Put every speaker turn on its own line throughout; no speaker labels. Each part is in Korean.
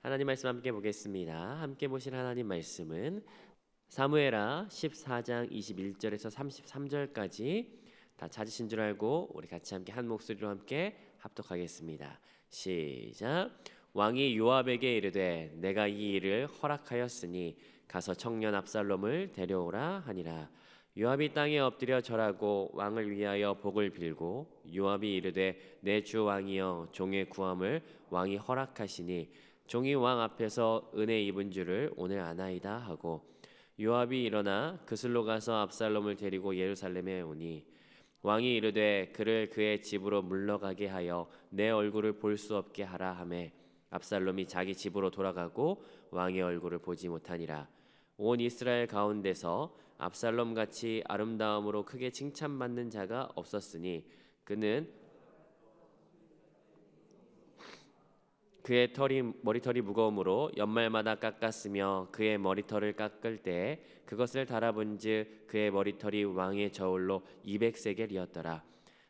하나님 말씀 함께 보겠습니다. 함께 보실 하나님 말씀은 사무엘하 14장 21절에서 33절까지 다 찾으신 줄 알고 우리 같이 함께 한 목소리로 함께 합독하겠습니다. 시작. 왕이 요압에게 이르되 내가 이 일을 허락하였으니 가서 청년 압살롬을 데려오라 하니라. 요압이 땅에 엎드려 절하고 왕을 위하여 복을 빌고 요압이 이르되 내 주 왕이여 종의 구함을 왕이 허락하시니 종이 왕 앞에서 은혜 입은 줄을 오늘 아나이다 하고 요압이 일어나 그슬로 가서 압살롬을 데리고 예루살렘에 오니 왕이 이르되 그를 그의 집으로 물러가게 하여 내 얼굴을 볼 수 없게 하라 하매 압살롬이 자기 집으로 돌아가고 왕의 얼굴을 보지 못하니라. 온 이스라엘 가운데서 압살롬 같이 아름다움으로 크게 칭찬받는 자가 없었으니 그는 그의 머리털이 무거움으로 연말마다 깎았으며 그의 머리털을 깎을 때에 그것을 달아본즉 그의 머리털이 왕의 저울로 200세겔이었더라.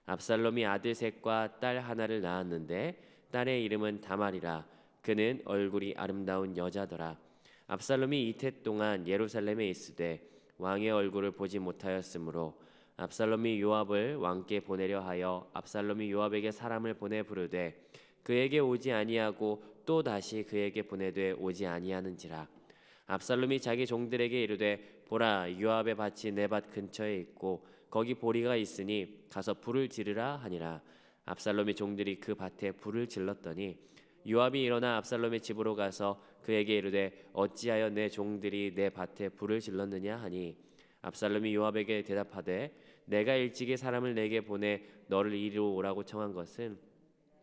압살롬이 아들 셋과 딸 하나를 낳았는데 딸의 이름은 다말이라. 그는 얼굴이 아름다운 여자더라. 압살롬이 이태 동안 예루살렘에 있으되 왕의 얼굴을 보지 못하였으므로 압살롬이 요압을 왕께 보내려 하여 압살롬이 요압에게 사람을 보내 부르되 그에게 오지 아니하고 또 다시 그에게 보내되 오지 아니하는지라. 압살롬이 자기 종들에게 이르되 보라 요압의 밭이 내 밭 근처에 있고 거기 보리가 있으니 가서 불을 지르라 하니라. 압살롬의 종들이 그 밭에 불을 질렀더니 요압이 일어나 압살롬의 집으로 가서 그에게 이르되 어찌하여 내 종들이 내 밭에 불을 질렀느냐 하니 압살롬이 요압에게 대답하되 내가 일찍이 사람을 내게 보내 너를 이리로 오라고 청한 것은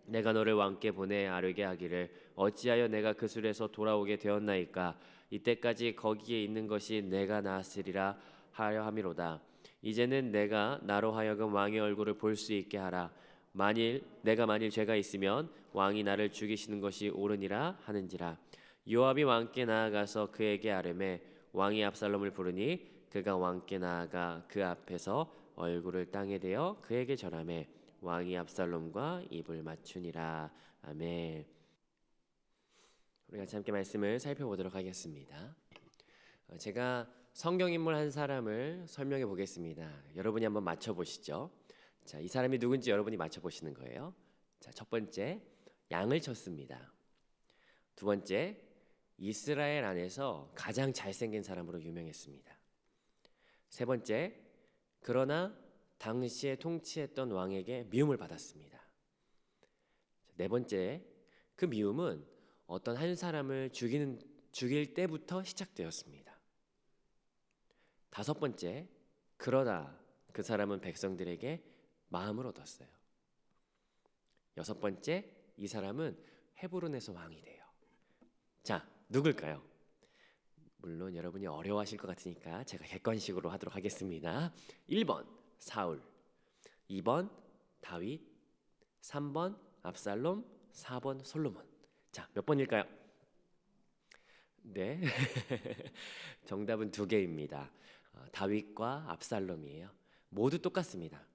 내가 너를 왕께 보내 아뢰게 하기를 어찌하여 내가 그 술에서 돌아오게 되었나이까. 이때까지 거기에 있는 것이 내가 나았으리라 하려 함이로다. 이제는 내가 나로 하여금 왕의 얼굴을 볼 수 있게 하라. 내가 만일 죄가 있으면 왕이 나를 죽이시는 것이 옳으니라 하는지라. 요압이 왕께 나아가서 그에게 아뢰매 왕이 압살롬을 부르니 그가 왕께 나아가 그 앞에서 얼굴을 땅에 대어 그에게 절하매 왕이 압살롬과 입을 맞추니라. 아멘. 우리 같이 함께 말씀을 살펴보도록 하겠습니다. 제가 성경인물 한 사람을 설명해 보겠습니다. 여러분이 한번 맞춰보시죠. 자, 이 사람이 누군지 여러분이 맞춰보시는 거예요. 자, 첫 번째, 양을 쳤습니다. 두 번째, 이스라엘 안에서 가장 잘생긴 사람으로 유명했습니다. 세 번째, 그러나 당시에 통치했던 왕에게 미움을 받았습니다. 네 번째, 그 미움은 어떤 한 사람을 죽일 때부터 시작되었습니다. 다섯 번째, 그러나 그 사람은 백성들에게 마음을 얻었어요. 여섯 번째, 이 사람은 헤브론에서 왕이 돼요. 자, 누굴까요? 물론 여러분이 어려워하실 것 같으니까 제가 객관식으로 하도록 하겠습니다. 1번 사울, 2번 다윗, 3번 압살롬, 4번 솔로몬. 자, 몇 번일까요? 네, 정답은 두 개입니다. 다윗과 압살롬이에요. 모두 똑같습니다.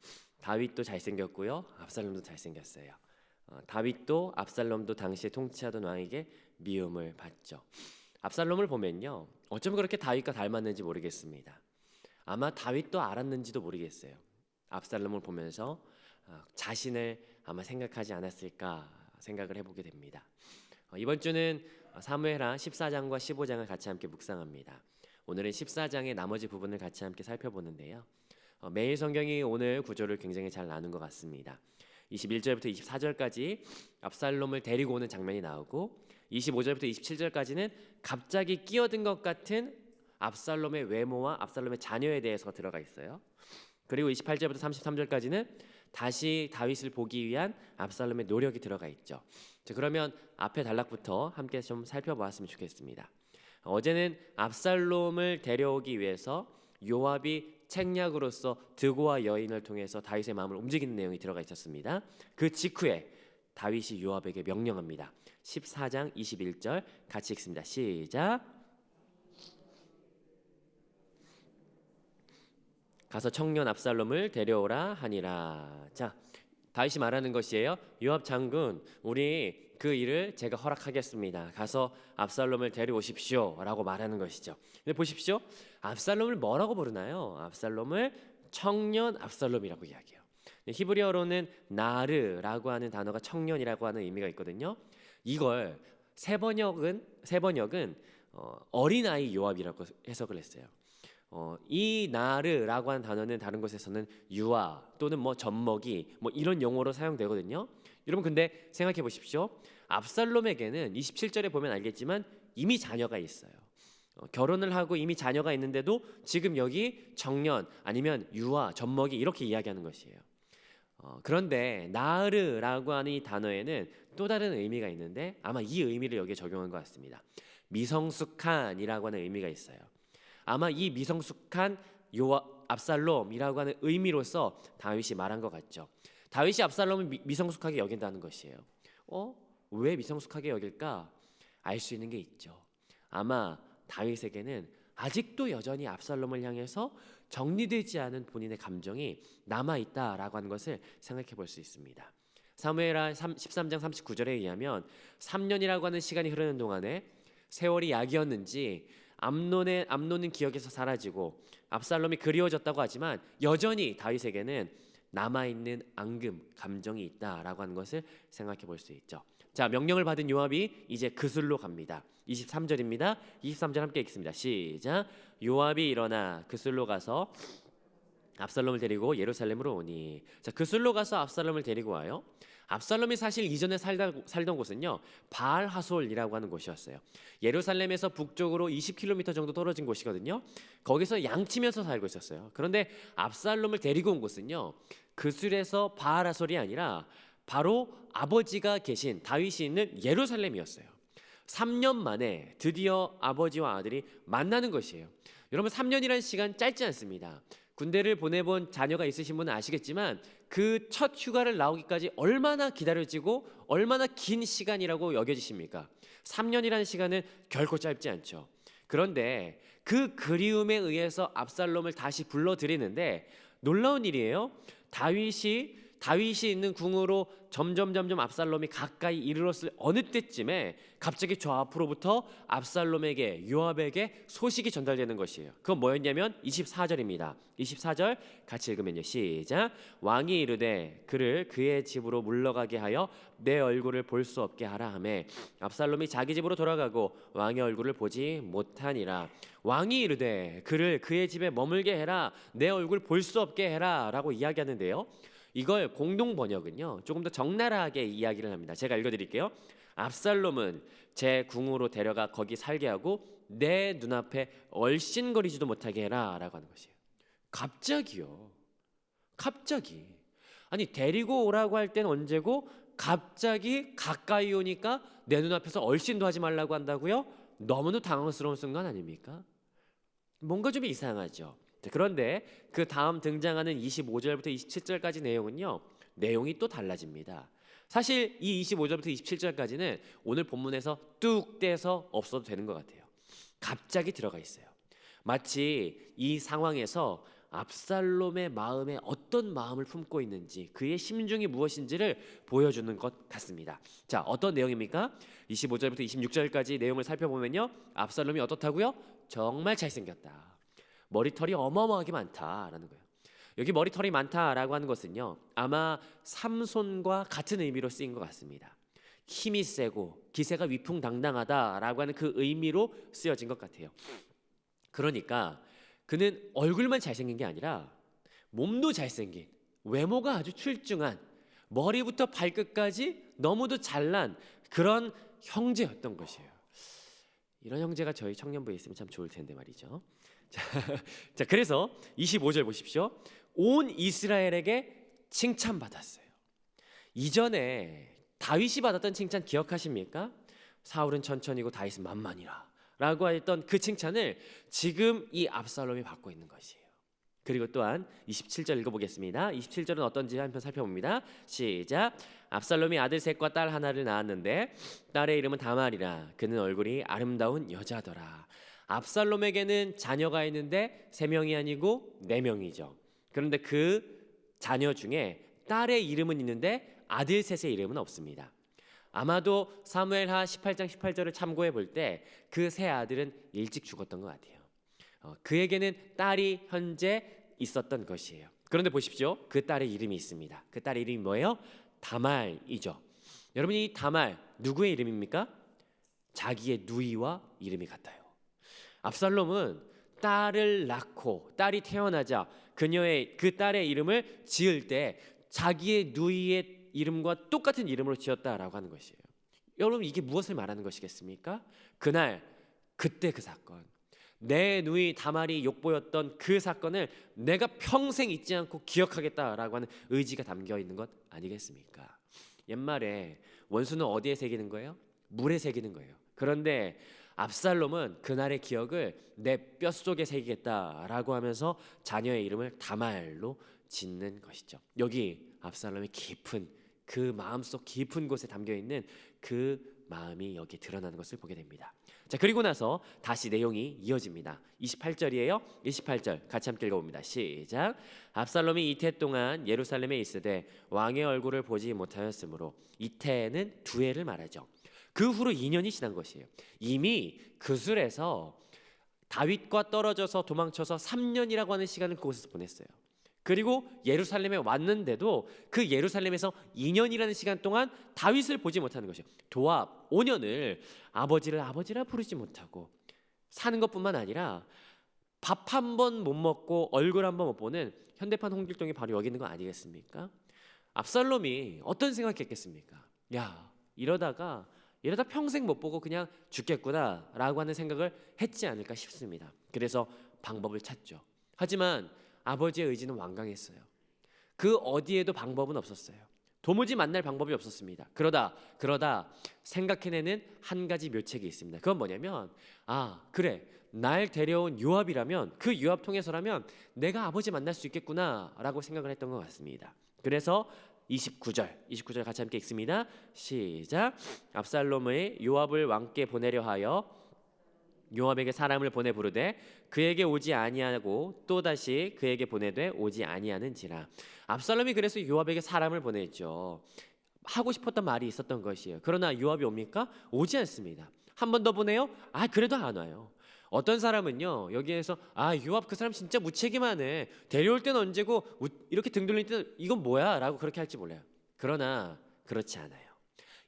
다윗도 잘생겼고요, 압살롬도 잘생겼어요. 다윗도 압살롬도 당시에 통치하던 왕에게 미움을 받죠. 압살롬을 보면요, 어쩜 그렇게 다윗과 닮았는지 모르겠습니다. 아마 다윗도 알았는지도 모르겠어요. 압살롬을 보면서 자신을 아마 생각하지 않았을까 생각을 해보게 됩니다. 이번 주는 사무엘하 14장과 15장을 같이 함께 묵상합니다. 오늘은 14장의 나머지 부분을 같이 함께 살펴보는데요. 매일 성경이 오늘 구조를 굉장히 잘 나눈 것 같습니다. 21절부터 24절까지 압살롬을 데리고 오는 장면이 나오고 25절부터 27절까지는 갑자기 끼어든 것 같은 압살롬의 외모와 압살롬의 자녀에 대해서 들어가 있어요. 그리고 28절부터 33절까지는 다시 다윗을 보기 위한 압살롬의 노력이 들어가 있죠. 자, 그러면 앞에 단락부터 함께 좀 살펴보았으면 좋겠습니다. 어제는 압살롬을 데려오기 위해서 요압이 책략으로서 드고와 여인을 통해서 다윗의 마음을 움직이는 내용이 들어가 있었습니다. 그 직후에 다윗이 요압에게 명령합니다. 14장 21절 같이 읽습니다. 시작. 가서 청년 압살롬을 데려오라 하니라. 자, 다윗이 말하는 것이에요. 요압 장군, 우리 그 일을 제가 허락하겠습니다. 가서 압살롬을 데려오십시오 라고 말하는 것이죠. 근데 보십시오. 압살롬을 뭐라고 부르나요? 압살롬을 청년 압살롬이라고 이야기해요. 히브리어로는 나르라고 하는 단어가 청년이라고 하는 의미가 있거든요. 이걸 세 번역은 어린아이 요압이라고 해석을 했어요. 이 나르라고 하는 단어는 다른 곳에서는 유아 또는 뭐 젖먹이 뭐 이런 용어로 사용되거든요. 여러분 근데 생각해 보십시오. 압살롬에게는 27절에 보면 알겠지만 이미 자녀가 있어요. 결혼을 하고 이미 자녀가 있는데도 지금 여기 청년 아니면 유아, 젖먹이 이렇게 이야기하는 것이에요. 그런데 나르라고 하는 이 단어에는 또 다른 의미가 있는데 아마 이 의미를 여기에 적용한 것 같습니다. 미성숙한이라고 하는 의미가 있어요. 아마 이 미성숙한 압살롬이라고 하는 의미로서 다윗이 말한 것 같죠. 다윗이 압살롬을 미성숙하게 여긴다는 것이에요. 왜 미성숙하게 여길까? 알 수 있는 게 있죠. 아마 다윗에게는 아직도 여전히 압살롬을 향해서 정리되지 않은 본인의 감정이 남아있다라고 하는 것을 생각해 볼 수 있습니다. 사무엘하 13장 39절에 의하면 3년이라고 하는 시간이 흐르는 동안에 세월이 약이었는지 암논은 기억에서 사라지고 압살롬이 그리워졌다고 하지만 여전히 다윗에게는 남아있는 앙금, 감정이 있다라고 하는 것을 생각해 볼 수 있죠. 자, 명령을 받은 요압이 이제 그술로 갑니다. 23절입니다. 23절 함께 읽습니다. 시작. 요압이 일어나 그술로 가서 압살롬을 데리고 예루살렘으로 오니. 자, 그술로 가서 압살롬을 데리고 와요. 압살롬이 사실 이전에 살던 곳은요 바알 하솔이라고 하는 곳이었어요. 예루살렘에서 북쪽으로 20km 정도 떨어진 곳이거든요. 거기서 양치면서 살고 있었어요. 그런데 압살롬을 데리고 온 곳은요 그술에서 바알 하솔이 아니라 바로 아버지가 계신 다윗이 있는 예루살렘이었어요. 3년 만에 드디어 아버지와 아들이 만나는 것이에요. 여러분 3년이라는 시간 짧지 않습니다. 군대를 보내본 자녀가 있으신 분은 아시겠지만 그 첫 휴가를 나오기까지 얼마나 기다려지고 얼마나 긴 시간이라고 여겨지십니까? 3년이라는 시간은 결코 짧지 않죠. 그런데 그 그리움에 의해서 압살롬을 다시 불러들이는데 놀라운 일이에요. 다윗이 있는 궁으로 점점 압살롬이 가까이 이르렀을 어느 때쯤에 갑자기 저 앞으로부터 압살롬에게 요압에게 소식이 전달되는 것이에요. 그건 뭐였냐면 24절입니다. 24절 같이 읽으면요. 시작. 왕이 이르되 그를 그의 집으로 물러가게 하여 내 얼굴을 볼 수 없게 하라 하매 압살롬이 자기 집으로 돌아가고 왕의 얼굴을 보지 못하니라. 왕이 이르되 그를 그의 집에 머물게 해라. 내 얼굴 볼 수 없게 해라 라고 이야기하는데요. 이걸 공동 번역은요 조금 더 적나라하게 이야기를 합니다. 제가 읽어드릴게요. 압살롬은 제 궁으로 데려가 거기 살게 하고 내 눈앞에 얼씬거리지도 못하게 해라 라고 하는 것이에요. 갑자기 아니 데리고 오라고 할 땐 언제고 갑자기 가까이 오니까 내 눈앞에서 얼씬도 하지 말라고 한다고요? 너무도 당황스러운 순간 아닙니까? 뭔가 좀 이상하죠. 그런데 그 다음 등장하는 25절부터 27절까지 내용이 또 달라집니다. 사실 이 25절부터 27절까지는 오늘 본문에서 뚝 떼서 없어도 되는 것 같아요. 갑자기 들어가 있어요. 마치 이 상황에서 압살롬의 마음에 어떤 마음을 품고 있는지 그의 심중이 무엇인지를 보여주는 것 같습니다. 자, 어떤 내용입니까? 25절부터 26절까지 내용을 살펴보면요 압살롬이 어떻다고요? 정말 잘생겼다. 머리털이 어마어마하게 많다라는 거예요. 여기 머리털이 많다라고 하는 것은요 아마 삼손과 같은 의미로 쓰인 것 같습니다. 힘이 세고 기세가 위풍당당하다라고 하는 그 의미로 쓰여진 것 같아요. 그러니까 그는 얼굴만 잘생긴 게 아니라 몸도 잘생긴, 외모가 아주 출중한, 머리부터 발끝까지 너무도 잘난 그런 형제였던 것이에요. 이런 형제가 저희 청년부에 있으면 참 좋을 텐데 말이죠. 자, 그래서 25절 보십시오. 온 이스라엘에게 칭찬받았어요. 이전에 다윗이 받았던 칭찬 기억하십니까? 사울은 천천히고 다윗은 만만이라 라고 했던 그 칭찬을 지금 이 압살롬이 받고 있는 것이에요. 그리고 또한 27절 읽어보겠습니다. 27절은 어떤지 한번 살펴봅니다. 시작. 압살롬이 아들 셋과 딸 하나를 낳았는데 딸의 이름은 다말이라. 그는 얼굴이 아름다운 여자더라. 압살롬에게는 자녀가 있는데 3명이 아니고 4명이죠. 그런데 그 자녀 중에 딸의 이름은 있는데 아들 셋의 이름은 없습니다. 아마도 사무엘하 18장 18절을 참고해 볼 때 그 세 아들은 일찍 죽었던 것 같아요. 그에게는 딸이 현재 있었던 것이에요. 그런데 보십시오. 그 딸의 이름이 있습니다. 그 딸의 이름이 뭐예요? 다말이죠. 여러분, 이 다말 누구의 이름입니까? 자기의 누이와 이름이 같아요. 압살롬은 딸을 낳고 딸이 태어나자 그 딸의 이름을 지을 때 자기의 누이의 이름과 똑같은 이름으로 지었다라고 하는 것이에요. 여러분, 이게 무엇을 말하는 것이겠습니까? 그때 그 사건, 내 누이 다말이 욕보였던 그 사건을 내가 평생 잊지 않고 기억하겠다라고 하는 의지가 담겨 있는 것 아니겠습니까? 옛말에 원수는 어디에 새기는 거예요? 물에 새기는 거예요. 그런데 압살롬은 그날의 기억을 내 뼛속에 새기겠다라고 하면서 자녀의 이름을 다말로 짓는 것이죠. 여기 압살롬의 깊은 그 마음속 깊은 곳에 담겨 있는 그 마음이 여기에 드러나는 것을 보게 됩니다. 자, 그리고 나서 다시 내용이 이어집니다. 28절이에요. 28절 같이 함께 읽어봅니다. 시작. 압살롬이 이태 동안 예루살렘에 있으되 왕의 얼굴을 보지 못하였으므로, 이태는 두 해를 말하죠. 그 후로 2년이 지난 것이에요. 이미 그술에서 다윗과 떨어져서 도망쳐서 3년이라고 하는 시간을 그곳에서 보냈어요. 그리고 예루살렘에 왔는데도 그 예루살렘에서 2년이라는 시간 동안 다윗을 보지 못하는 것이에요. 도합 5년을 아버지라 부르지 못하고 사는 것뿐만 아니라 밥 한 번 못 먹고 얼굴 한 번 못 보는 현대판 홍길동이 바로 여기 있는 거 아니겠습니까? 압살롬이 어떤 생각했겠습니까? 야, 이러다 평생 못 보고 그냥 죽겠구나 라고 하는 생각을 했지 않을까 싶습니다. 그래서 방법을 찾죠. 하지만 아버지의 의지는 완강했어요. 그 어디에도 방법은 없었어요. 도무지 만날 방법이 없었습니다. 그러다 생각해내는 한 가지 묘책이 있습니다. 그건 뭐냐면, 그래, 날 데려온 요압이라면, 그 요압 통해서라면 내가 아버지 만날 수 있겠구나 라고 생각을 했던 것 같습니다. 그래서 29절 같이 함께 읽습니다. 시작. 압살롬의 요압을 왕께 보내려 하여 요압에게 사람을 보내 부르되 그에게 오지 아니하고 또다시 그에게 보내되 오지 아니하는지라. 압살롬이 그래서 요압에게 사람을 보냈죠. 하고 싶었던 말이 있었던 것이에요. 그러나 요압이 옵니까? 오지 않습니다. 한 번 더 보내요? 그래도 안 와요. 어떤 사람은요, 여기에서 요압 그 사람 진짜 무책임하네, 데려올 때는 언제고 이렇게 등 돌릴 때는 이건 뭐야 라고 그렇게 할지 몰라요. 그러나 그렇지 않아요.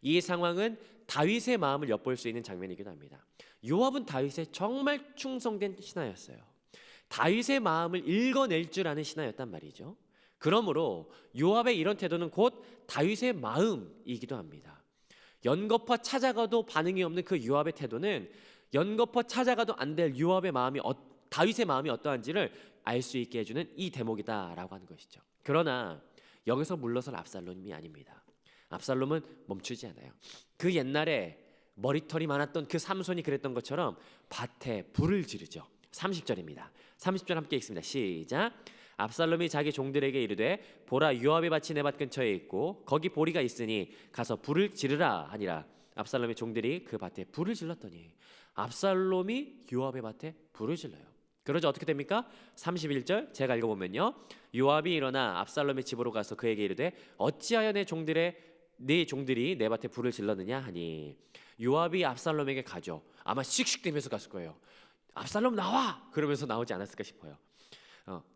이 상황은 다윗의 마음을 엿볼 수 있는 장면이기도 합니다. 요압은 다윗의 정말 충성된 신하였어요. 다윗의 마음을 읽어낼 줄 아는 신하였단 말이죠. 그러므로 요압의 이런 태도는 곧 다윗의 마음이기도 합니다. 연거푸 찾아가도 반응이 없는 그 요압의 태도는 연거푸 찾아가도 안 될 요압의 마음이 다윗의 마음이 어떠한지를 알 수 있게 해주는 이 대목이다라고 하는 것이죠. 그러나 여기서 물러설 압살롬이 아닙니다. 압살롬은 멈추지 않아요. 그 옛날에 머리털이 많았던 그 삼손이 그랬던 것처럼 밭에 불을 지르죠. 30절입니다. 30절 함께 읽습니다. 시작. 압살롬이 자기 종들에게 이르되 보라, 요압의 밭이 내 밭 근처에 있고 거기 보리가 있으니 가서 불을 지르라 하니라. 압살롬의 종들이 그 밭에 불을 질렀더니 압살롬이 요압의 밭에 불을 질러요. 그러자 어떻게 됩니까? 31절 제가 읽어보면요, 요압이 일어나 압살롬의 집으로 가서 그에게 이르되 어찌하여 네 종들이 내 밭에 불을 질렀느냐 하니, 요압이 압살롬에게 가죠. 아마 씩씩대면서 갔을 거예요. 압살롬 나와! 그러면서 나오지 않았을까 싶어요.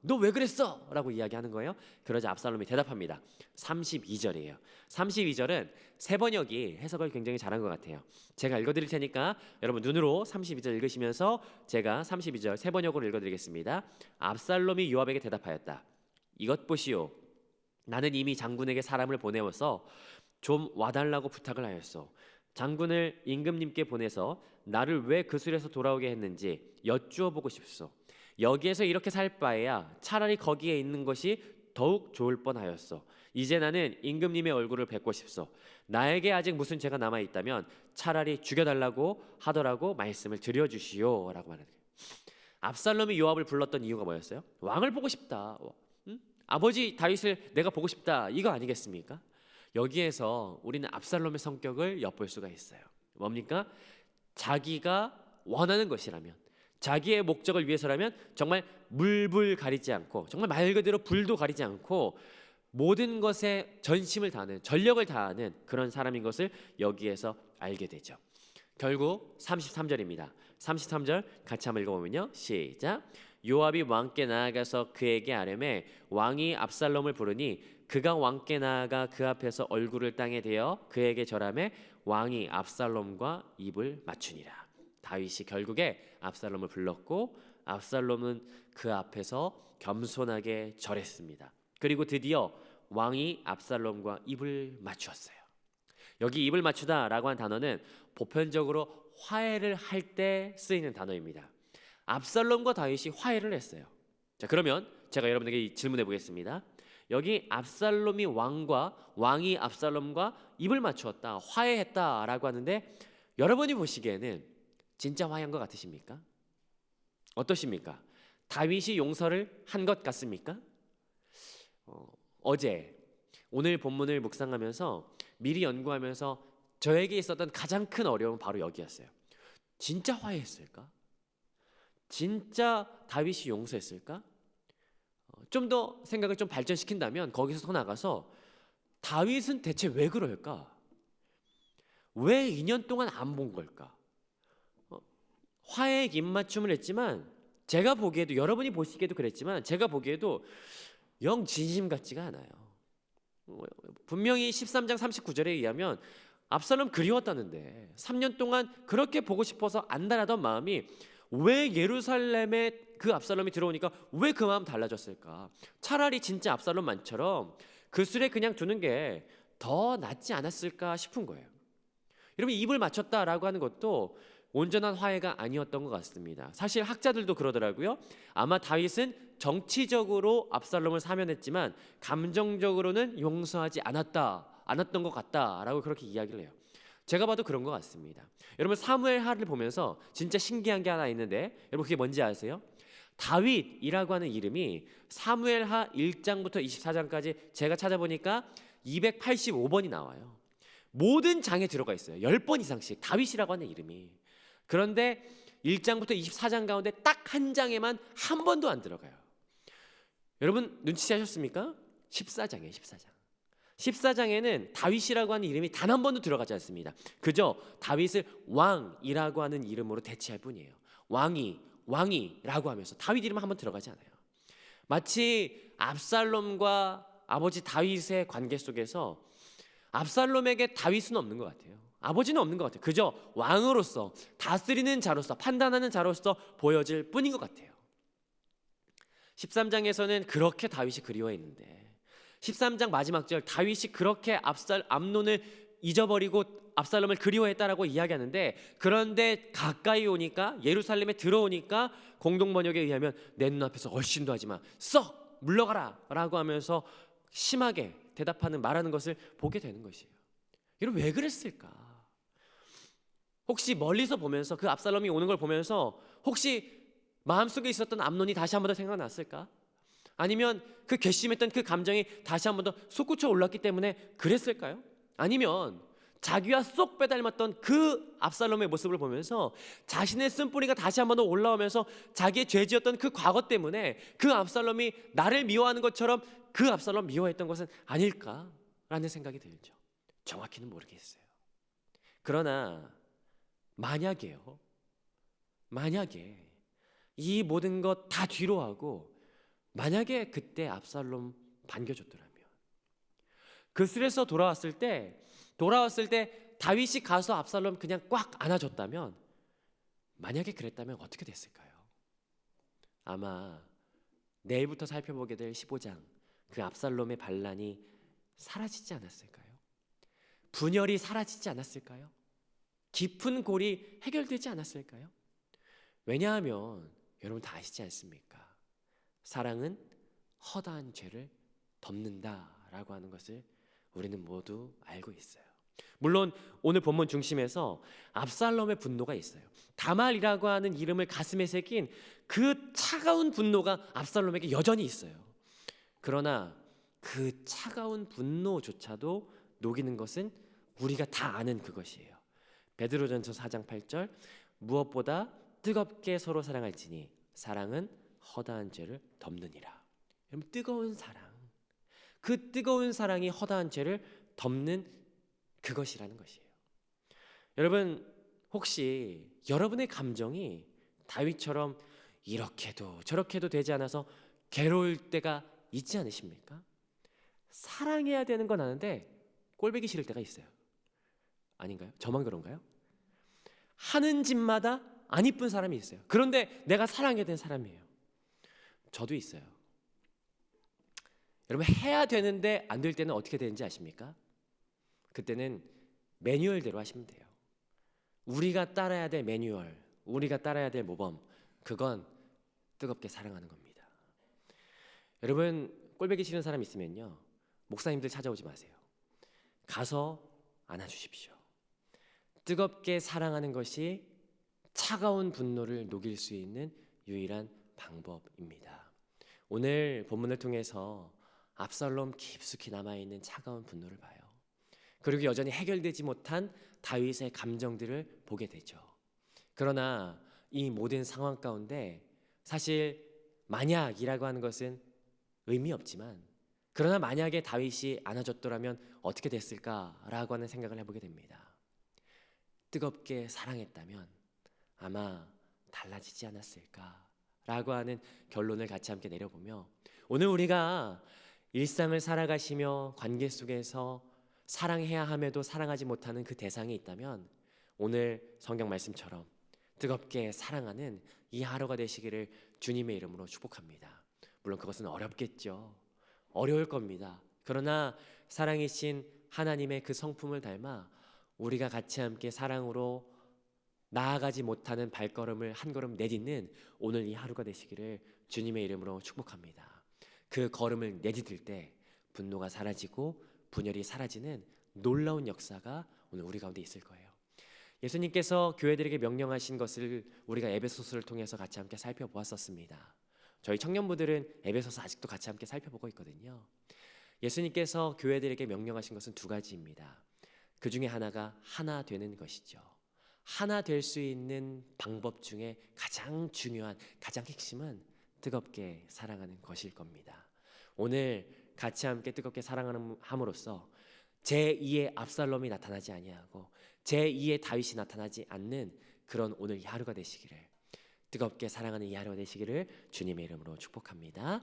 너 왜 그랬어? 라고 이야기하는 거예요. 그러자 압살롬이 대답합니다. 32절이에요. 32절은 세번역이 해석을 굉장히 잘한 것 같아요. 제가 읽어드릴 테니까 여러분 눈으로 32절 읽으시면서 제가 32절 세번역으로 읽어드리겠습니다. 압살롬이 요압에게 대답하였다. 이것 보시오. 나는 이미 장군에게 사람을 보내어서 좀 와달라고 부탁을 하였소. 장군을 임금님께 보내서 나를 왜 그술에서 돌아오게 했는지 여쭈어 보고 싶소. 여기에서 이렇게 살 바에야 차라리 거기에 있는 것이 더욱 좋을 뻔하였소. 이제 나는 임금님의 얼굴을 뵙고 싶소. 나에게 아직 무슨 죄가 남아 있다면 차라리 죽여달라고 하더라고 말씀을 드려주시오 라고 말하는 거예요. 압살롬이 요압을 불렀던 이유가 뭐였어요? 왕을 보고 싶다. 아버지 다윗을 내가 보고 싶다, 이거 아니겠습니까? 여기에서 우리는 압살롬의 성격을 엿볼 수가 있어요. 뭡니까? 자기가 원하는 것이라면, 자기의 목적을 위해서라면 정말 물불 가리지 않고, 정말 말 그대로 불도 가리지 않고 모든 것에 전심을 다하는, 전력을 다하는 그런 사람인 것을 여기에서 알게 되죠. 결국 33절입니다. 33절 같이 한번 읽어보면요, 시작. 요압이 왕께 나아가서 그에게 아뢰매 왕이 압살롬을 부르니 그가 왕께 나아가 그 앞에서 얼굴을 땅에 대어 그에게 절하매 왕이 압살롬과 입을 맞추니라. 다윗이 결국에 압살롬을 불렀고 압살롬은 그 앞에서 겸손하게 절했습니다. 그리고 드디어 왕이 압살롬과 입을 맞추었어요. 여기 입을 맞추다라고 한 단어는 보편적으로 화해를 할 때 쓰이는 단어입니다. 압살롬과 다윗이 화해를 했어요. 자, 그러면 제가 여러분에게 질문해 보겠습니다. 여기 압살롬이 왕이 압살롬과 입을 맞추었다, 화해했다라고 하는데 여러분이 보시기에는 진짜 화해한 것 같으십니까? 어떠십니까? 다윗이 용서를 한 것 같습니까? 어제 오늘 본문을 묵상하면서 미리 연구하면서 저에게 있었던 가장 큰 어려움은 바로 여기였어요. 진짜 화해했을까? 진짜 다윗이 용서했을까? 좀 더 생각을 좀 발전시킨다면 거기서 더 나가서 다윗은 대체 왜 그럴까? 왜 2년 동안 안 본 걸까? 화해의 입맞춤을 했지만 제가 보기에도, 여러분이 보시기에도 그랬지만 제가 보기에도 영 진심 같지가 않아요. 분명히 13장 39절에 의하면 압살롬 그리웠다는데 3년 동안 그렇게 보고 싶어서 안달하던 마음이 왜 예루살렘에 그 압살롬이 들어오니까 왜 그 마음 달라졌을까? 차라리 진짜 압살롬만처럼 그 술에 그냥 두는 게 더 낫지 않았을까 싶은 거예요. 여러분, 입을 맞췄다라고 하는 것도 온전한 화해가 아니었던 것 같습니다. 사실 학자들도 그러더라고요. 아마 다윗은 정치적으로 압살롬을 사면했지만 감정적으로는 용서하지 않았던 것 같다라고 그렇게 이야기를 해요. 제가 봐도 그런 것 같습니다. 여러분, 사무엘하를 보면서 진짜 신기한 게 하나 있는데 여러분, 그게 뭔지 아세요? 다윗이라고 하는 이름이 사무엘하 1장부터 24장까지 제가 찾아보니까 285번이 나와요. 모든 장에 들어가 있어요. 10번 이상씩 다윗이라고 하는 이름이. 그런데 1장부터 24장 가운데 딱 한 장에만 한 번도 안 들어가요. 여러분, 눈치채셨습니까? 14장이에요. 14장. 14장에는 다윗이라고 하는 이름이 단 한 번도 들어가지 않습니다. 그저 다윗을 왕이라고 하는 이름으로 대체할 뿐이에요. 왕이라고 하면서 다윗 이름 한 번 들어가지 않아요. 마치 압살롬과 아버지 다윗의 관계 속에서 압살롬에게 다윗은 없는 것 같아요. 아버지는 없는 것 같아요. 그저 왕으로서, 다스리는 자로서, 판단하는 자로서 보여질 뿐인 것 같아요. 13장에서는 그렇게 다윗이 그리워했는데 13장 마지막 절, 다윗이 그렇게 암논을 잊어버리고 압살롬을 그리워했다라고 이야기하는데, 그런데 가까이 오니까, 예루살렘에 들어오니까 공동번역에 의하면 내 눈앞에서 얼씬도 하지마, 썩 물러가라 라고 하면서 심하게 대답하는, 말하는 것을 보게 되는 것이에요. 여러분, 왜 그랬을까? 혹시 멀리서 보면서, 그 압살롬이 오는 걸 보면서 혹시 마음속에 있었던 암논이 다시 한 번 더 생각났을까? 아니면 그 괘씸했던 그 감정이 다시 한 번 더 솟구쳐 올랐기 때문에 그랬을까요? 아니면 자기와 쏙 빼닮았던 그 압살롬의 모습을 보면서 자신의 쓴뿌리가 다시 한 번 더 올라오면서 자기의 죄지었던 그 과거 때문에 그 압살롬이 나를 미워하는 것처럼 그 압살롬 미워했던 것은 아닐까라는 생각이 들죠. 정확히는 모르겠어요. 그러나 만약에 이 모든 것 다 뒤로 하고 만약에 그때 압살롬 반겨줬더라면, 그 술에서 돌아왔을 때 다윗이 가서 압살롬 그냥 꽉 안아줬다면, 만약에 그랬다면 어떻게 됐을까요? 아마 내일부터 살펴보게 될 15장, 그 압살롬의 반란이 사라지지 않았을까요? 분열이 사라지지 않았을까요? 깊은 골이 해결되지 않았을까요? 왜냐하면 여러분 다 아시지 않습니까? 사랑은 허다한 죄를 덮는다라고 하는 것을 우리는 모두 알고 있어요. 물론 오늘 본문 중심에서 압살롬의 분노가 있어요. 다말이라고 하는 이름을 가슴에 새긴 그 차가운 분노가 압살롬에게 여전히 있어요. 그러나 그 차가운 분노조차도 녹이는 것은 우리가 다 아는 그것이에요. 베드로전서 4장 8절, 무엇보다 뜨겁게 서로 사랑할지니 사랑은 허다한 죄를 덮느니라. 여러분, 뜨거운 사랑, 그 뜨거운 사랑이 허다한 죄를 덮는 그것이라는 것이에요. 여러분, 혹시 여러분의 감정이 다윗처럼 이렇게도 저렇게도 되지 않아서 괴로울 때가 있지 않으십니까? 사랑해야 되는 건 아는데 꼴보기 싫을 때가 있어요. 아닌가요? 저만 그런가요? 하는 짓마다 안 이쁜 사람이 있어요. 그런데 내가 사랑해야 되는 사람이에요. 저도 있어요. 여러분, 해야 되는데 안 될 때는 어떻게 되는지 아십니까? 그때는 매뉴얼대로 하시면 돼요. 우리가 따라야 될 매뉴얼, 우리가 따라야 될 모범, 그건 뜨겁게 사랑하는 겁니다. 여러분, 꼴보기 싫은 사람 있으면요, 목사님들 찾아오지 마세요. 가서 안아주십시오. 뜨겁게 사랑하는 것이 차가운 분노를 녹일 수 있는 유일한 방법입니다. 오늘 본문을 통해서 압살롬 깊숙이 남아있는 차가운 분노를 봐요. 그리고 여전히 해결되지 못한 다윗의 감정들을 보게 되죠. 그러나 이 모든 상황 가운데 사실 만약이라고 하는 것은 의미 없지만, 그러나 만약에 다윗이 안아줬더라면 어떻게 됐을까라고 하는 생각을 해보게 됩니다. 뜨겁게 사랑했다면 아마 달라지지 않았을까라고 하는 결론을 같이 함께 내려보며, 오늘 우리가 일상을 살아가시며 관계 속에서 사랑해야 함에도 사랑하지 못하는 그 대상이 있다면 오늘 성경 말씀처럼 뜨겁게 사랑하는 이 하루가 되시기를 주님의 이름으로 축복합니다. 물론 그것은 어렵겠죠. 어려울 겁니다. 그러나 사랑이신 하나님의 그 성품을 닮아 우리가 같이 함께 사랑으로 나아가지 못하는 발걸음을 한 걸음 내딛는 오늘 이 하루가 되시기를 주님의 이름으로 축복합니다. 그 걸음을 내디딜 때 분노가 사라지고 분열이 사라지는 놀라운 역사가 오늘 우리 가운데 있을 거예요. 예수님께서 교회들에게 명령하신 것을 우리가 에베소서를 통해서 같이 함께 살펴보았었습니다. 저희 청년부들은 에베소서 아직도 같이 함께 살펴보고 있거든요. 예수님께서 교회들에게 명령하신 것은 두 가지입니다. 그 중에 하나가 하나 되는 것이죠. 하나 될 수 있는 방법 중에 가장 중요한, 가장 핵심은 뜨겁게 사랑하는 것일 겁니다. 오늘 같이 함께 뜨겁게 사랑함으로써 제2의 압살롬이 나타나지 아니하고 제2의 다윗이 나타나지 않는 그런 오늘 이 하루가 되시기를, 뜨겁게 사랑하는 이 하루가 되시기를 주님의 이름으로 축복합니다.